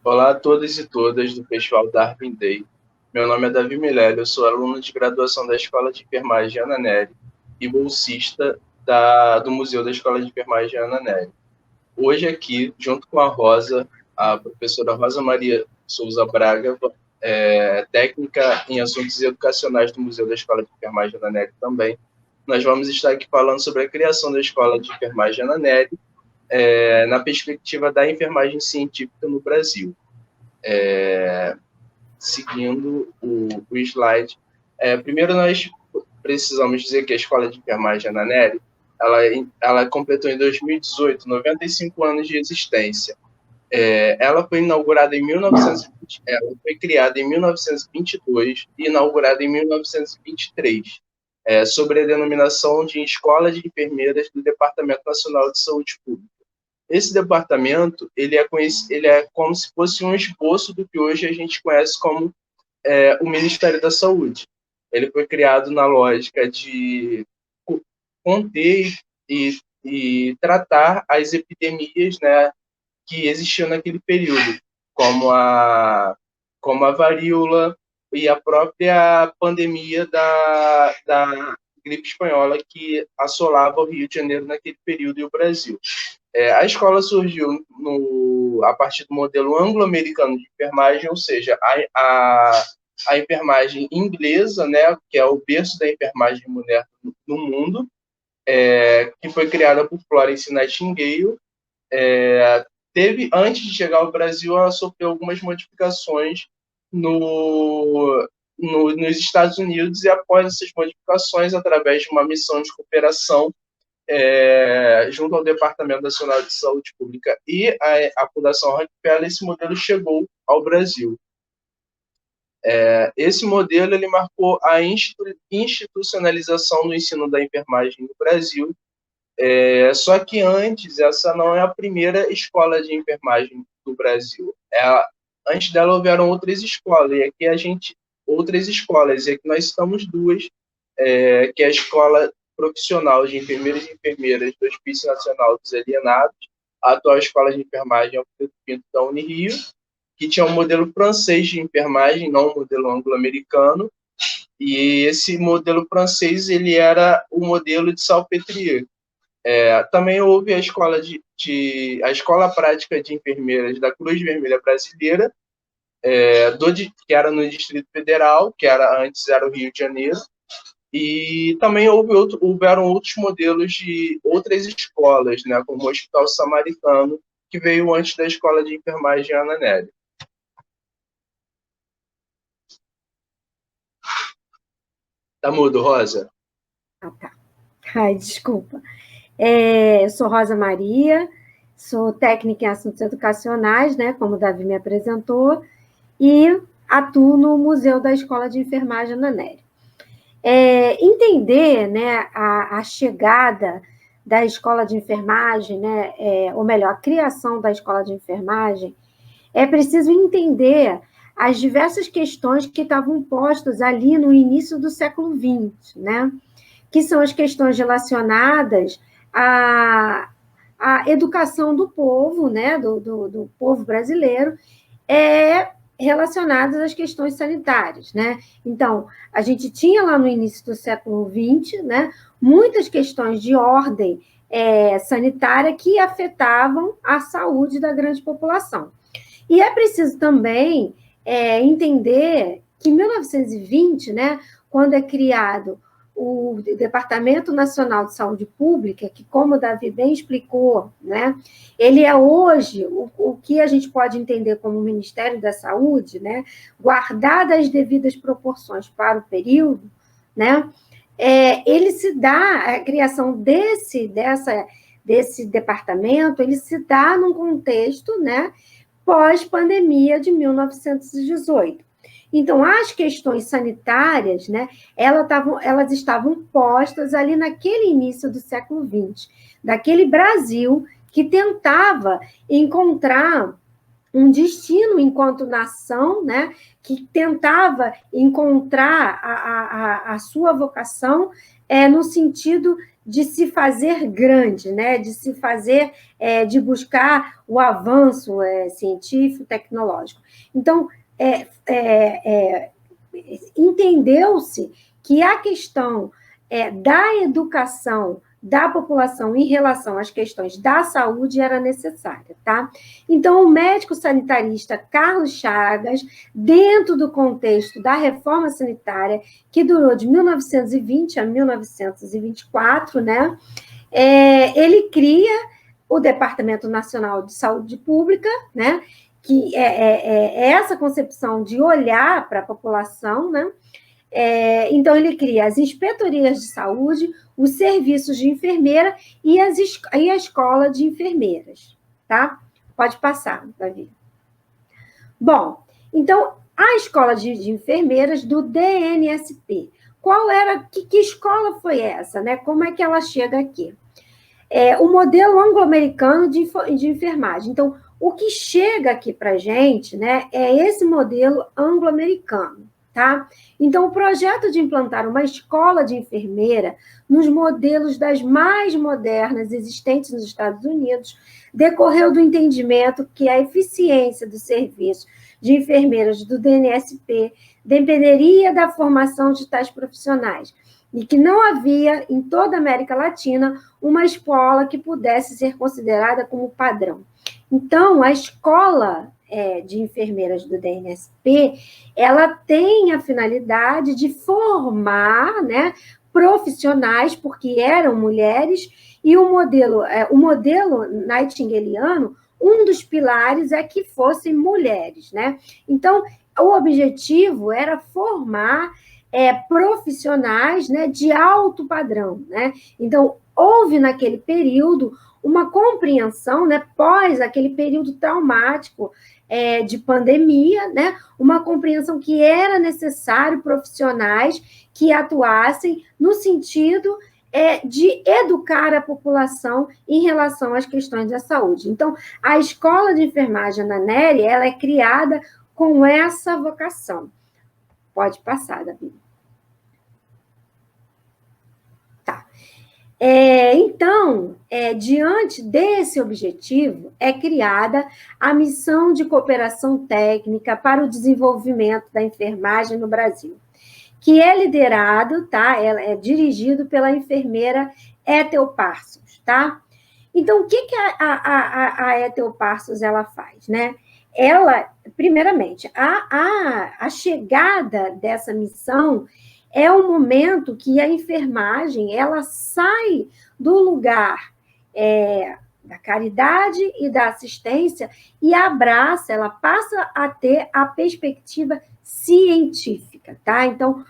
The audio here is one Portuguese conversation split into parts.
Olá a todos e todas do Festival Darwin Day. Meu nome é Davi Milélio, eu sou aluno de graduação da Escola de Enfermagem Ana Nery e bolsista do Museu da Escola de Enfermagem Ana Nery. Hoje aqui, junto com a Rosa, a professora Rosa Maria Souza Braga, técnica em assuntos educacionais do Museu da Escola de Enfermagem Ana Nery também, nós vamos estar aqui falando sobre a criação da Escola de Enfermagem Ana Nery, na perspectiva da enfermagem científica no Brasil. Seguindo o slide. Primeiro, nós precisamos dizer que a Escola de Enfermagem Ana Nery, ela completou em 2018 95 anos de existência. Ela foi inaugurada em 1920, ela foi criada em 1922 e inaugurada em 1923, sob a denominação de Escola de Enfermeiras do Departamento Nacional de Saúde Pública. Esse departamento ele é como se fosse um esboço do que hoje a gente conhece como o Ministério da Saúde. Ele foi criado na lógica de conter e tratar as epidemias, né, que existiam naquele período, como a varíola e a própria pandemia da gripe espanhola que assolava o Rio de Janeiro naquele período e o Brasil. A escola surgiu a partir do modelo anglo-americano de enfermagem, ou seja, a enfermagem inglesa, né, que é o berço da enfermagem moderna no mundo, que foi criada por Florence Nightingale. Antes de chegar ao Brasil, ela sofreu algumas modificações nos Estados Unidos, e após essas modificações, através de uma missão de cooperação, junto ao Departamento Nacional de Saúde Pública e a Fundação Rockefeller, esse modelo chegou ao Brasil. Esse modelo ele marcou a institucionalização do ensino da enfermagem no Brasil, só que antes, essa não é a primeira escola de enfermagem do Brasil. Antes dela houveram outras escolas, e aqui e aqui nós estamos duas, que é a Escola Profissional de Enfermeiros e Enfermeiras do Hospício Nacional dos Alienados, a atual Escola de Enfermagem Alfredo Pinto da Unirio, que tinha um modelo francês de enfermagem, não um modelo anglo-americano, e esse modelo francês ele era o modelo de Salpêtrière. Também houve a Escola Prática de Enfermeiras da Cruz Vermelha Brasileira, que era no Distrito Federal, que antes era o Rio de Janeiro, e também houveram outros modelos de outras escolas, né, como o Hospital Samaritano, que veio antes da Escola de Enfermagem Ana Nery. Tá mudo, Rosa? Tá. Ai, desculpa. Eu sou Rosa Maria, sou técnica em assuntos educacionais, né, como o Davi me apresentou, e atuo no Museu da Escola de Enfermagem Ana Nery. Entender, né, a chegada da escola de enfermagem, né, ou melhor, a criação da escola de enfermagem, é preciso entender as diversas questões que estavam postas ali no início do século XX, né, que são as questões relacionadas à educação do povo, né, do povo brasileiro, relacionadas às questões sanitárias, né? Então, a gente tinha lá no início do século XX, né, muitas questões de ordem sanitária que afetavam a saúde da grande população. E é preciso também entender que em 1920, né, quando é criado o Departamento Nacional de Saúde Pública, que, como o Davi bem explicou, né, ele é hoje o que a gente pode entender como Ministério da Saúde, né, guardadas as devidas proporções para o período, né, ele se dá, a criação desse departamento, ele se dá num contexto, né, pós-pandemia de 1918. Então, as questões sanitárias, né, elas estavam postas ali naquele início do século XX, daquele Brasil que tentava encontrar um destino enquanto nação, né, que tentava encontrar a sua vocação no sentido de se fazer grande, né? De se fazer, de buscar o avanço científico, tecnológico. Então, entendeu-se que a questão da educação da população em relação às questões da saúde era necessária, tá? Então, o médico sanitarista Carlos Chagas, dentro do contexto da reforma sanitária, que durou de 1920 a 1924, né? Ele cria o Departamento Nacional de Saúde Pública, né? Que é essa concepção de olhar para a população, né? Então, ele cria as inspetorias de saúde, os serviços de enfermeira e a escola de enfermeiras, tá? Pode passar, Davi. Bom, então, a escola de enfermeiras do DNSP. Qual era, que escola foi essa, né? Como é que ela chega aqui? O modelo anglo-americano de enfermagem. Então, o que chega aqui para a gente, né, é esse modelo anglo-americano. Tá? Então, o projeto de implantar uma escola de enfermeira nos modelos das mais modernas existentes nos Estados Unidos decorreu do entendimento que a eficiência do serviço de enfermeiras do DNSP dependeria da formação de tais profissionais e que não havia, em toda a América Latina, uma escola que pudesse ser considerada como padrão. Então, a escola de enfermeiras do DNSP, ela tem a finalidade de formar, né, profissionais, porque eram mulheres, e o modelo nightingaliano, um dos pilares é que fossem mulheres, né? Então, o objetivo era formar profissionais, né, de alto padrão, né? Então, houve naquele período uma compreensão, né, pós aquele período traumático de pandemia, né, uma compreensão que era necessário profissionais que atuassem no sentido de educar a população em relação às questões da saúde. Então, a escola de enfermagem na NERI, ela é criada com essa vocação. Pode passar, Davi. Tá. Então, diante desse objetivo, é criada a Missão de Cooperação Técnica para o Desenvolvimento da Enfermagem no Brasil, que é liderado, tá? É dirigido pela enfermeira Ethel Parsons, tá? Então, o que a Ethel Parsons ela faz, né? Ela, primeiramente, a chegada dessa missão é um momento que a enfermagem ela sai do lugar da caridade e da assistência e abraça, ela passa a ter a perspectiva científica, tá? Então,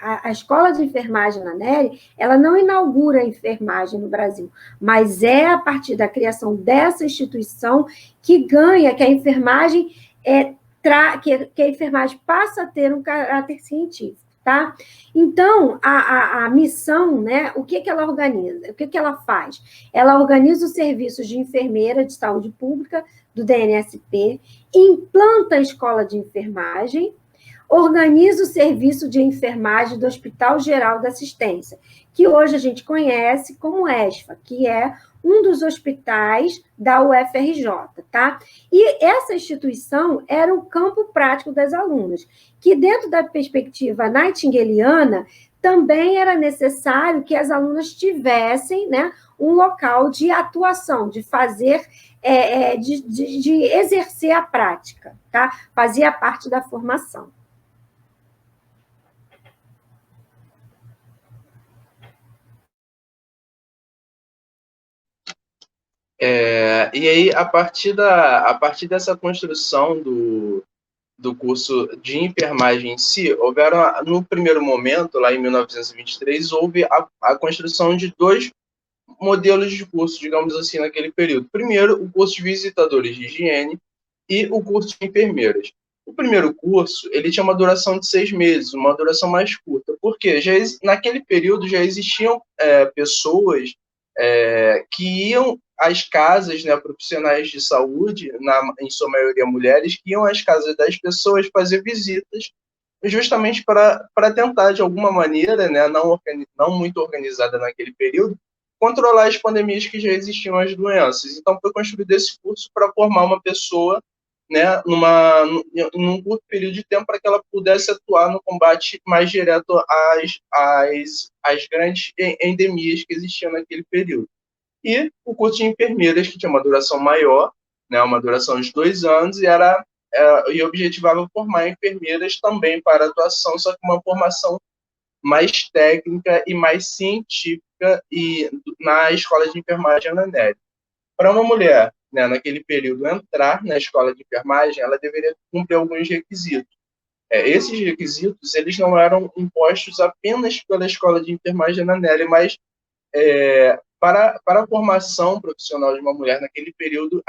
a escola de enfermagem na NERI, ela não inaugura a enfermagem no Brasil, mas é a partir da criação dessa instituição que ganha, que a enfermagem que a enfermagem passa a ter um caráter científico, tá? Então, a missão, né, o que ela organiza? O que ela faz? Ela organiza os serviços de enfermeira de saúde pública do DNSP, implanta a escola de enfermagem, organiza o serviço de enfermagem do Hospital Geral da Assistência, que hoje a gente conhece como ESFA, que é um dos hospitais da UFRJ, tá? E essa instituição era o campo prático das alunas, que dentro da perspectiva nightingaliana, também era necessário que as alunas tivessem, né, um local de atuação, de fazer, de exercer a prática, tá? Fazia parte da formação. E aí, a partir dessa construção do curso de enfermagem em si, houveram, no primeiro momento, lá em 1923, houve a construção de dois modelos de curso, digamos assim, naquele período. Primeiro, o curso de visitadores de higiene e o curso de enfermeiras. O primeiro curso, ele tinha uma duração de 6 meses, uma duração mais curta, porque naquele período já existiam pessoas que iam às casas, né, profissionais de saúde, em sua maioria mulheres, que iam às casas das pessoas fazer visitas justamente para tentar, de alguma maneira, né, não muito organizada naquele período, controlar as pandemias que já existiam, as doenças. Então, foi construído esse curso para formar uma pessoa, né, num curto período de tempo, para que ela pudesse atuar no combate mais direto às grandes endemias que existiam naquele período. E o curso de enfermeiras, que tinha uma duração maior, né, uma duração de 2 anos, e objetivava formar enfermeiras também para atuação, só que uma formação mais técnica e mais científica na escola de enfermagem Ana Nery. Para uma mulher, né, naquele período, entrar na escola de enfermagem, ela deveria cumprir alguns requisitos. Esses requisitos eles não eram impostos apenas pela escola de enfermagem Ana Nery, mas para a formação profissional de uma mulher naquele período,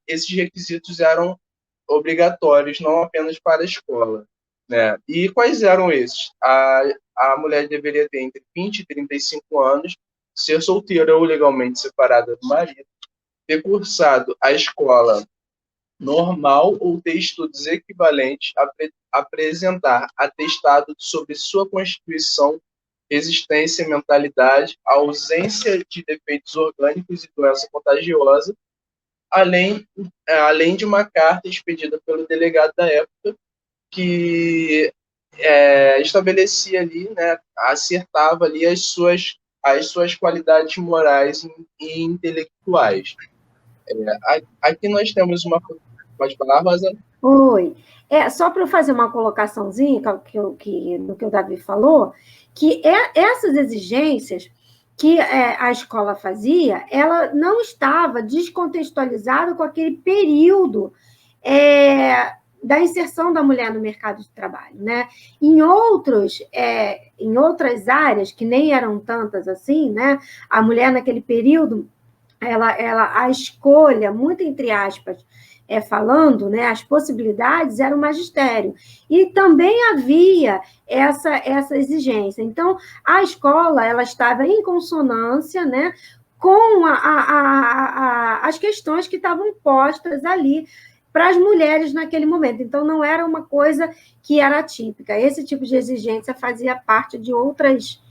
esses requisitos eram obrigatórios, não apenas para a escola. Né? E quais eram esses? A mulher deveria ter entre 20 e 35 anos, ser solteira ou legalmente separada do marido, ter cursado a escola normal ou ter estudos equivalentes, apresentar atestado sobre sua constituição, resistência, mentalidade, ausência de defeitos orgânicos e doença contagiosa, além de uma carta expedida pelo delegado da época que estabelecia ali, né, acertava ali as suas qualidades morais e intelectuais. Aqui nós temos uma... Pode falar, Rosa? Oi. Só para eu fazer uma colocaçãozinha do que o Davi falou, que essas exigências que a escola fazia, ela não estava descontextualizada com aquele período da inserção da mulher no mercado de trabalho, né? Em outras áreas, que nem eram tantas assim, né? A mulher naquele período, a escolha, muito entre aspas, falando, né, as possibilidades era o magistério. E também havia essa exigência. Então, a escola ela estava em consonância, né, com as questões que estavam postas ali para as mulheres naquele momento. Então, não era uma coisa que era típica. Esse tipo de exigência fazia parte de outros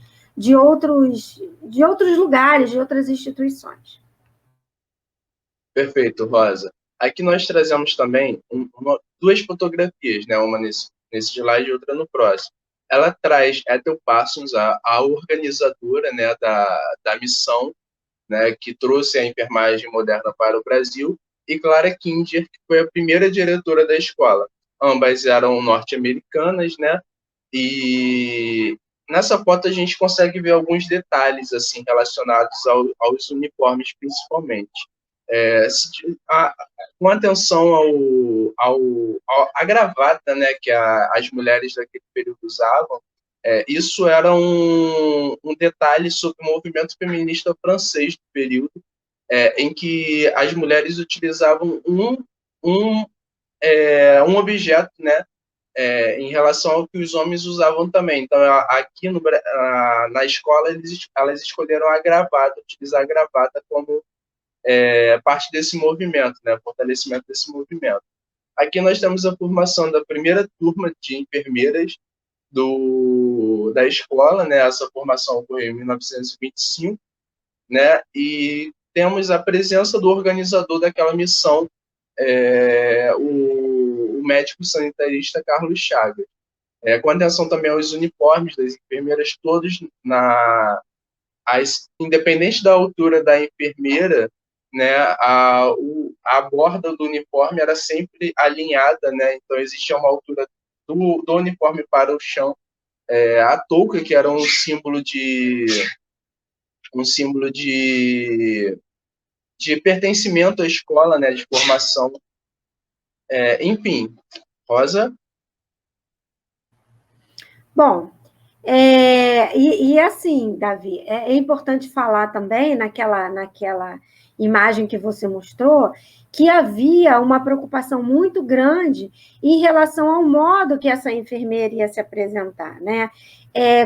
lugares, de outras instituições. Perfeito, Rosa. Aqui nós trazemos também duas fotografias, né? Uma nesse slide e outra no próximo. Ela traz Ethel Parsons, a organizadora, né, da missão, né, que trouxe a enfermagem moderna para o Brasil, e Clara Kinger, que foi a primeira diretora da escola. Ambas eram norte-americanas, né? E nessa foto a gente consegue ver alguns detalhes assim relacionados aos uniformes, principalmente. É, com atenção à gravata, né, que as mulheres daquele período usavam, isso era um detalhe sobre o movimento feminista francês do período, em que as mulheres utilizavam um objeto, né, em relação ao que os homens usavam também. Então, aqui na escola, elas escolheram utilizar a gravata como parte desse movimento, né, fortalecimento desse movimento. Aqui nós temos a formação da primeira turma de enfermeiras da escola, né, essa formação ocorreu em 1925, né, e temos a presença do organizador daquela missão, o médico sanitarista Carlos Chagas. Com atenção também aos uniformes das enfermeiras, todos independente da altura da enfermeira, né, a borda do uniforme era sempre alinhada, né, então existia uma altura do uniforme para o chão. A touca, que era um símbolo de pertencimento à escola, né, de formação. Enfim, Rosa? Bom, assim, Davi, é importante falar também naquela imagem que você mostrou, que havia uma preocupação muito grande em relação ao modo que essa enfermeira ia se apresentar, né?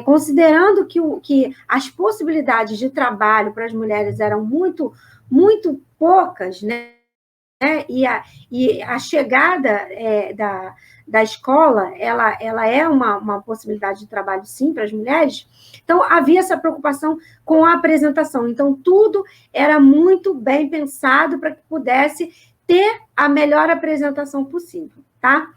Considerando que as possibilidades de trabalho para as mulheres eram muito, muito poucas, né? né? E a chegada da escola, ela é uma possibilidade de trabalho, sim, para as mulheres. Então, havia essa preocupação com a apresentação. Então, tudo era muito bem pensado para que pudesse ter a melhor apresentação possível, tá?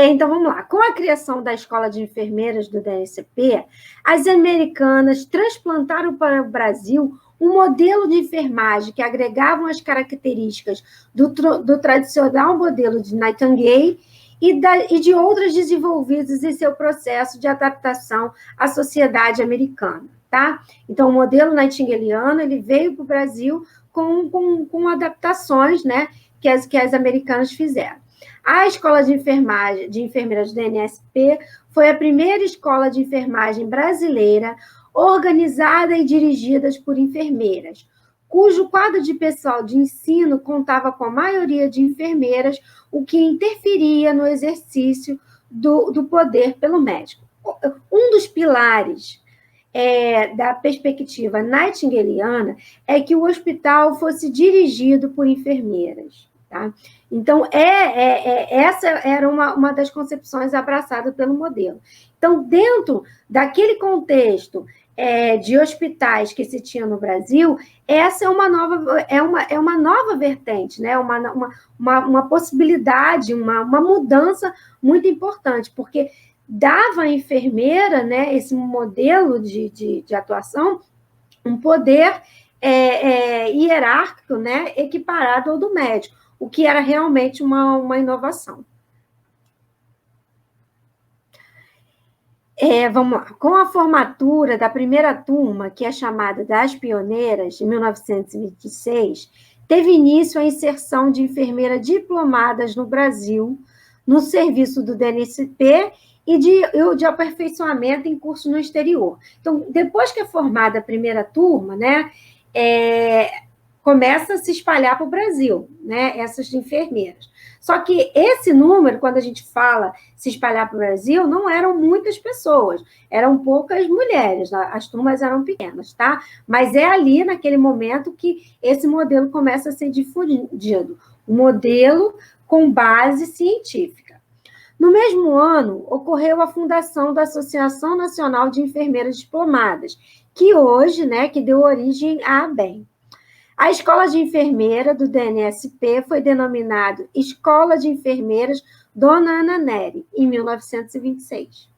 Então, vamos lá. Com a criação da Escola de Enfermeiras do DNSP, as americanas transplantaram para o Brasil um modelo de enfermagem que agregavam as características do tradicional modelo de Nightingale e de outras desenvolvidas em seu processo de adaptação à sociedade americana. Tá? Então, o modelo nightingaliano ele veio para o Brasil com adaptações, né, que as americanas fizeram. A Escola de Enfermeiras do NSP foi a primeira escola de enfermagem brasileira organizada e dirigida por enfermeiras, cujo quadro de pessoal de ensino contava com a maioria de enfermeiras, o que interferia no exercício do poder pelo médico. Um dos pilares da perspectiva nightingaliana é que o hospital fosse dirigido por enfermeiras. Tá? Então, essa era uma das concepções abraçadas pelo modelo. Então, dentro daquele contexto de hospitais que se tinha no Brasil, essa é uma nova vertente, né? uma possibilidade, uma mudança muito importante, porque dava à enfermeira, né, esse modelo de atuação, um poder hierárquico, né, equiparado ao do médico, o que era realmente uma inovação. Vamos lá. Com a formatura da primeira turma, que é chamada das Pioneiras, em 1926, teve início a inserção de enfermeiras diplomadas no Brasil, no serviço do DNSP e de aperfeiçoamento em curso no exterior. Então, depois que é formada a primeira turma, né, começa a se espalhar para o Brasil, né, essas enfermeiras. Só que esse número, quando a gente fala se espalhar para o Brasil, não eram muitas pessoas, eram poucas mulheres, as turmas eram pequenas, tá? Mas é ali, naquele momento, que esse modelo começa a ser difundido, um modelo com base científica. No mesmo ano, ocorreu a fundação da Associação Nacional de Enfermeiras Diplomadas, que hoje, né, que deu origem à ABEM. A Escola de Enfermeira do DNSP foi denominada Escola de Enfermeiras Dona Ana Nery, em 1926.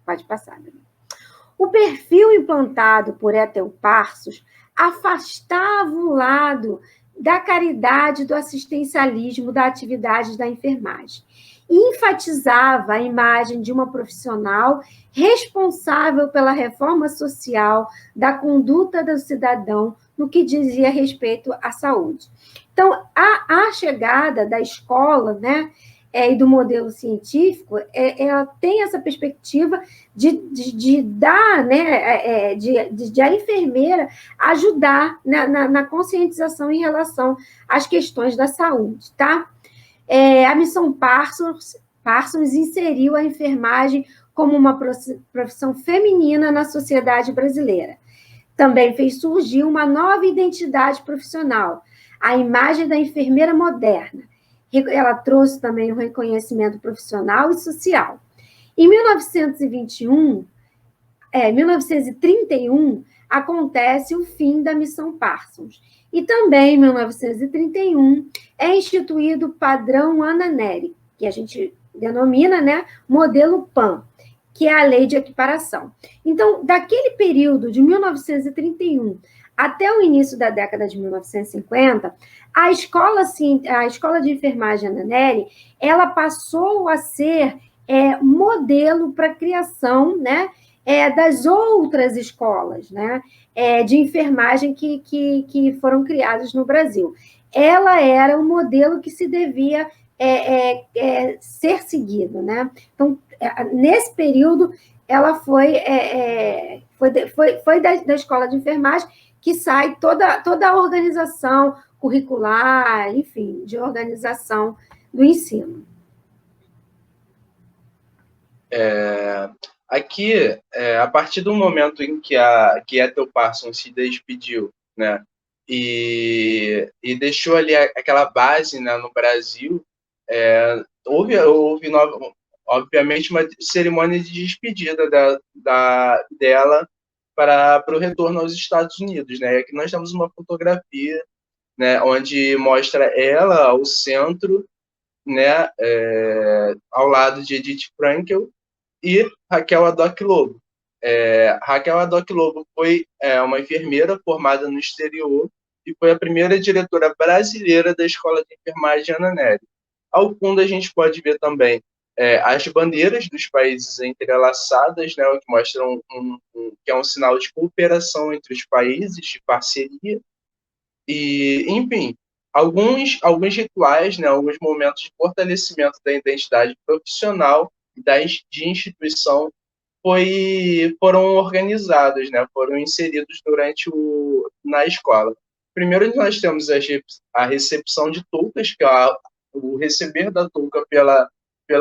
Pode passar, Dani. O perfil implantado por Ethel Parsos afastava o lado da caridade, do assistencialismo, da atividade da enfermagem. Enfatizava a imagem de uma profissional responsável pela reforma social da conduta do cidadão no que dizia respeito à saúde. Então, a chegada da escola, né, e do modelo científico, ela tem essa perspectiva de dar, né, de a enfermeira ajudar na conscientização em relação às questões da saúde, tá? A missão Parsons inseriu a enfermagem como uma profissão feminina na sociedade brasileira. Também fez surgir uma nova identidade profissional, a imagem da enfermeira moderna. Ela trouxe também o reconhecimento profissional e social. Em 1931, acontece o fim da missão Parsons. E também, em 1931, é instituído o padrão Ana Nery, que a gente denomina, né, modelo PAN, que é a lei de equiparação. Então, daquele período de 1931 até o início da década de 1950, a escola de enfermagem Ana Nery, ela passou a ser modelo para a criação, né, das outras escolas, né, de enfermagem que foram criadas no Brasil. Ela era um modelo que se devia ser seguido, né? Então, nesse período, ela foi da escola de enfermagem que sai toda a organização curricular, enfim, de organização do ensino. Aqui, a partir do momento em que Ethel Parsons se despediu, né, e deixou ali aquela base, né, no Brasil. Houve obviamente, uma cerimônia de despedida dela para o retorno aos Estados Unidos, né? Aqui nós temos uma fotografia, né, onde mostra ela ao centro, né, ao lado de Edith Frankel e Raquel Haddock Lobo. Raquel Haddock Lobo foi uma enfermeira formada no exterior e foi a primeira diretora brasileira da Escola de Enfermagem Ana Nery. Ao fundo, a gente pode ver também as bandeiras dos países entrelaçadas, né, o que mostra que é um sinal de cooperação entre os países, de parceria. E, enfim, alguns rituais, né, alguns momentos de fortalecimento da identidade profissional e de instituição foram organizados, né, foram inseridos na escola. Primeiro, nós temos a recepção de toucas, que é o receber da touca pela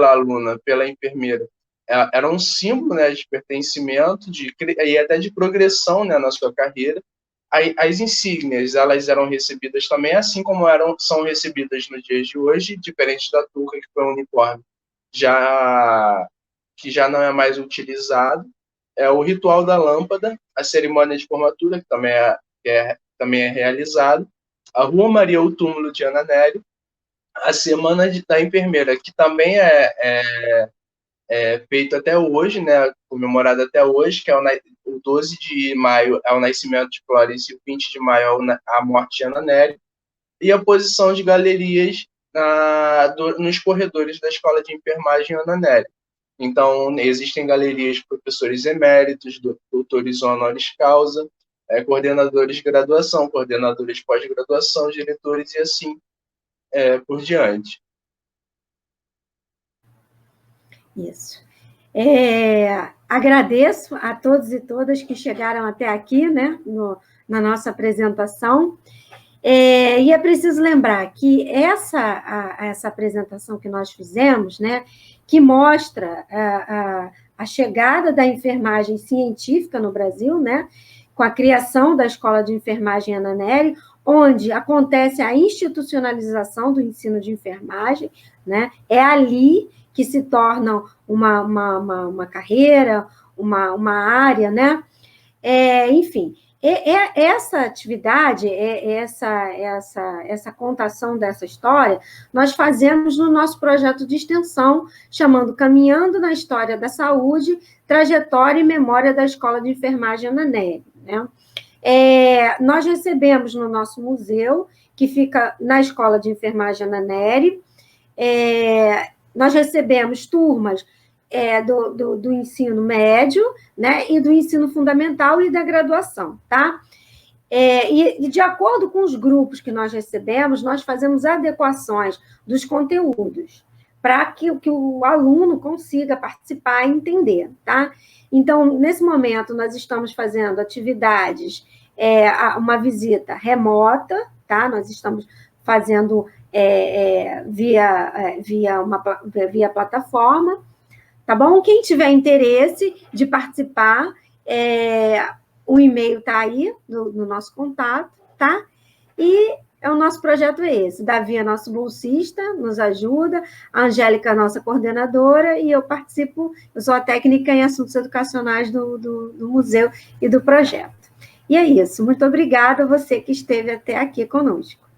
aluna, pela enfermeira, era um símbolo, né, de pertencimento e até de progressão, né, na sua carreira. As insígnias, elas eram recebidas também, assim como são recebidas nos dias de hoje, diferente da touca, que foi um uniforme que já não é mais utilizado. O ritual da lâmpada, a cerimônia de formatura, que também é realizado, a Rua Maria, o túmulo de Ana Nery, a Semana da Enfermeira, que também é feito até hoje, né, comemorado até hoje, que é o 12 de maio é o nascimento de Clarice e o 20 de maio é a morte de Ana Nery, e a posição de galerias nos corredores da Escola de Enfermagem Ana Nery. Então, existem galerias de professores eméritos, doutores honoris causa, coordenadores de graduação, coordenadores de pós-graduação, diretores e assim por diante. Isso. Agradeço a todos e todas que chegaram até aqui, né, na nossa apresentação. E é preciso lembrar que essa apresentação que nós fizemos, né, que mostra a chegada da enfermagem científica no Brasil, né, com a criação da Escola de Enfermagem Ana Nery, onde acontece a institucionalização do ensino de enfermagem, né, é ali que se torna uma carreira, uma área, né, enfim. Essa atividade, essa contação dessa história, nós fazemos no nosso projeto de extensão, chamando Caminhando na História da Saúde, Trajetória e Memória da Escola de Enfermagem Ana Nery, né? Nós recebemos no nosso museu, que fica na Escola de Enfermagem Ana Nery, nós recebemos turmas do ensino médio, né, e do ensino fundamental e da graduação, tá? E de acordo com os grupos que nós recebemos, nós fazemos adequações dos conteúdos para que o aluno consiga participar e entender, tá? Então, nesse momento, nós estamos fazendo atividades, uma visita remota, tá? Nós estamos fazendo via plataforma, tá bom? Quem tiver interesse de participar, o e-mail está aí no nosso contato, tá? E o nosso projeto é esse. Davi é nosso bolsista, nos ajuda, a Angélica é a nossa coordenadora, e eu participo, eu sou a técnica em assuntos educacionais do museu e do projeto. E é isso. Muito obrigada a você que esteve até aqui conosco.